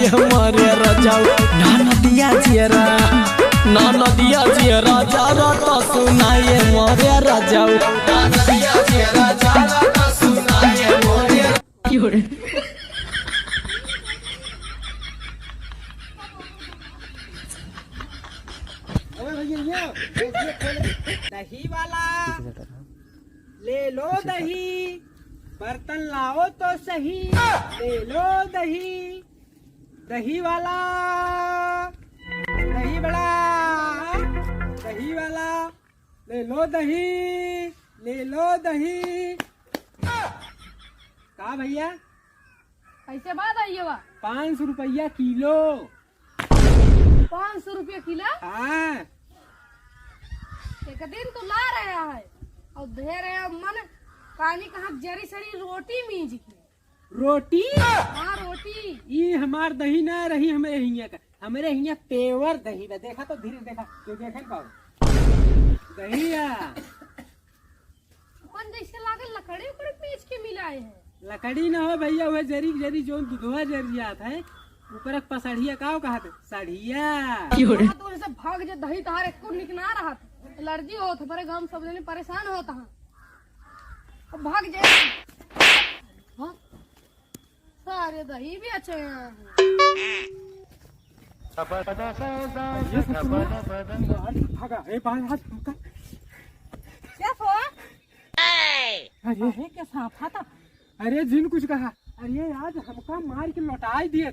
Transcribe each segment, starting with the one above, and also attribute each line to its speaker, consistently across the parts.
Speaker 1: हमारे रजाऊ ना नदिया जियरा ना नदिया जियरा जारा तो सुनाए मोरे रजाऊ ना नदिया जियरा जारा तो सुनाए मोरे
Speaker 2: दही वाला ले लो दही, बर्तन लाओ तो सही, ले लो दही, दही वाला, दही बड़ा, दही वाला, ले लो दही, ले लो दही। का भैया
Speaker 3: कैसे बात आई है
Speaker 2: 500 रुपया किलो।
Speaker 3: 500 रुपये किलो।
Speaker 2: हाँ
Speaker 3: एक दिन तो ला रहे है और दे रहे मन पानी कहा जरी सरी रोटी मीज की
Speaker 2: रोटी।
Speaker 3: हाँ रोटी।
Speaker 2: ये हमार दही ना रही हमें हिया का, हमारे हिया पेवर दही बा। देखा तो धीरे देखा तो देखे पाओ दही
Speaker 3: अपन जैसे लागे लकड़ी उकड़ी पीस के मिलाए हैं।
Speaker 2: लकड़ी ना हो भैया, वह जरी जरी जो दुधवा जरी जाता है ऊपर एक पसढ़िया का कहा साढ़िया
Speaker 3: तो से भाग जे दही तहार एक को निकना रहा था, एलर्जी हो था बड़े गांव सब जने परेशान होता है। अब भाग जाए। हाँ सारे दही भी अच्छे हैं।
Speaker 2: भागा ए बाहर हाथ फूका।
Speaker 3: क्या हुआ?
Speaker 2: अरे
Speaker 3: क्या साफा था?
Speaker 2: अरे जिन कुछ कहा। अरे आज हमका मार के लौटाई दिए।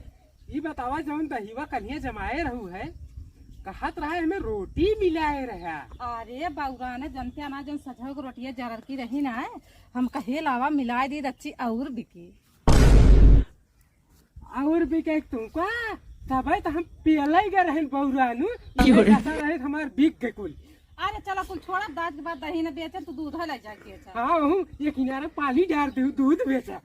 Speaker 2: ये बतावा जौन दहीवा कन्हैया जमाए रहू है कहत रहा है हमें रोटी मिलाए रहा।
Speaker 4: अरे बाउरा ने जनते ना जन सजा को रोटियां जरर की रही ना है, हम कहे लावा मिलाए दी अच्छी और बिकी
Speaker 2: और बिके तुमको तब तो हम पियले गए रहे बौरानू रहे हमार बिक के कुल।
Speaker 4: अरे चलो कुल छोड़ा दाज के बाद दही ने बेचे तो दूध ले जाके बेचा।
Speaker 2: हाँ हूँ ये किनारे पानी डाल दे दूध बेचा।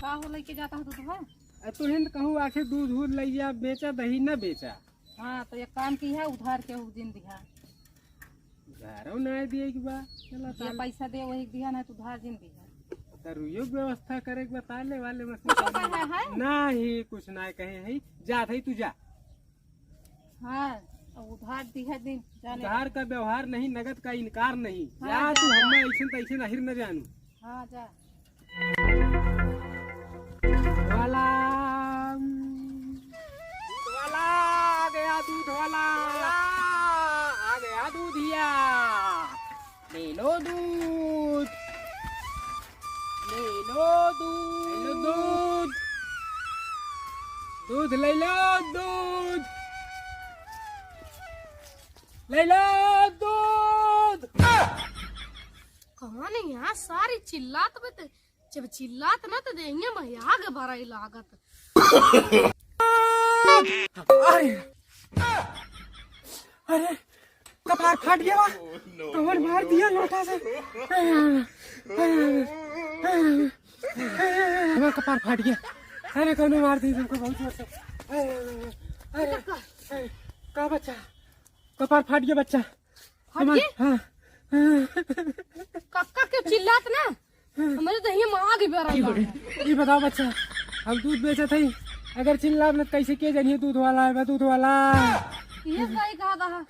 Speaker 4: का हो लेके जाता है दूध है
Speaker 2: तो हिंद कहूँ आखिर दूध दूध लिया बेचा दही न बेचा।
Speaker 4: हाँ तो एक काम की है उधार के उस दिन दिया
Speaker 2: उधारो नहीं दिए की बात चला
Speaker 4: ये पैसा दे वही दिया ना तो उधार दिन दिया
Speaker 2: तरुयो व्यवस्था करे के बता ले वाले
Speaker 4: है
Speaker 2: नहीं कुछ ना कहे है जा थी तू जा।
Speaker 4: हाँ उधार दिया दिन
Speaker 2: उधार का व्यवहार नहीं, नगद का इनकार नहीं।
Speaker 4: हाँ,
Speaker 2: जा तू हमें ऐसे तैसे नहीं न जानू।
Speaker 4: हाँ जा
Speaker 2: वाला दूध वाला आ गया, दूध वाला आ गया, दूधिया ले लो दूध, ले लो दूध, ले लो दूध, दूध ले लो दूध, ले लो दूध।
Speaker 3: कहाँ नहीं यहाँ सारी चिल्लात बते जब चिल्लात ना तो देंगे मैं आगे भराई लागत।
Speaker 2: अरे कपार फट गया कमर मार दिया लोटा से। कपार फट गया। अरे कौन मार दी तुमको बहुत जोर से। अरे का बच्चा कपार फट गया बच्चा।
Speaker 3: हाँ कक्का क्यों चिल्लात ना हमारे तो यहाँ आगे भराई लागत।
Speaker 2: ये बताओ बच्चा हम दूध बेचा थे अगर चिल्ला न कैसे किए जानिए दूध वाला है दूध वाला
Speaker 3: ये सही कहा था।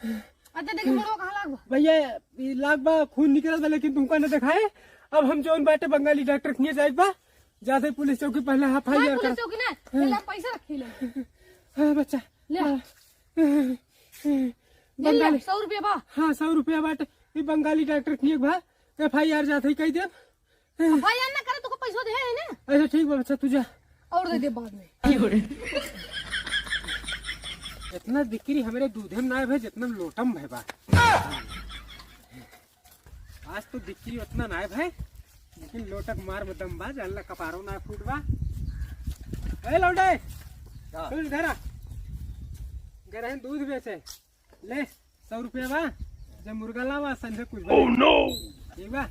Speaker 3: अच्छा देखिए मोरो कहाँ लाग
Speaker 2: भैया लाग बा खून निकल बा लेकिन तुमको न दिखाए। अब हम जो बाटे बंगाली डॉक्टर के जाए बा जाते पुलिस चौकी पहले हाफ आई
Speaker 3: पुलिस चौकी ना पहले पैसा रखी ले।
Speaker 2: हाँ बच्चा
Speaker 3: ले
Speaker 2: बंगाली
Speaker 3: 100 रुपया बा।
Speaker 2: हाँ 100 रुपया बाटे ये बंगाली डॉक्टर के बा FIR जाते कही दे
Speaker 3: भाई ना करे तो पैसा दे है ना।
Speaker 2: अच्छा ठीक बा बच्चा तू जा
Speaker 3: और दे दे बाद में।
Speaker 2: इतना बिक्री हमारे दूधे में ना है जितना लोटम है बा। आज तो बिक्री उतना ना है लेकिन लोटक मार में दम बा जानला कपारो ना फूट बा। ए लौटे तू इधर आ गरहन दूध बेचे ले 100 रुपया बा जब मुर्गा लावा संझे कुछ बा। ठीक बा।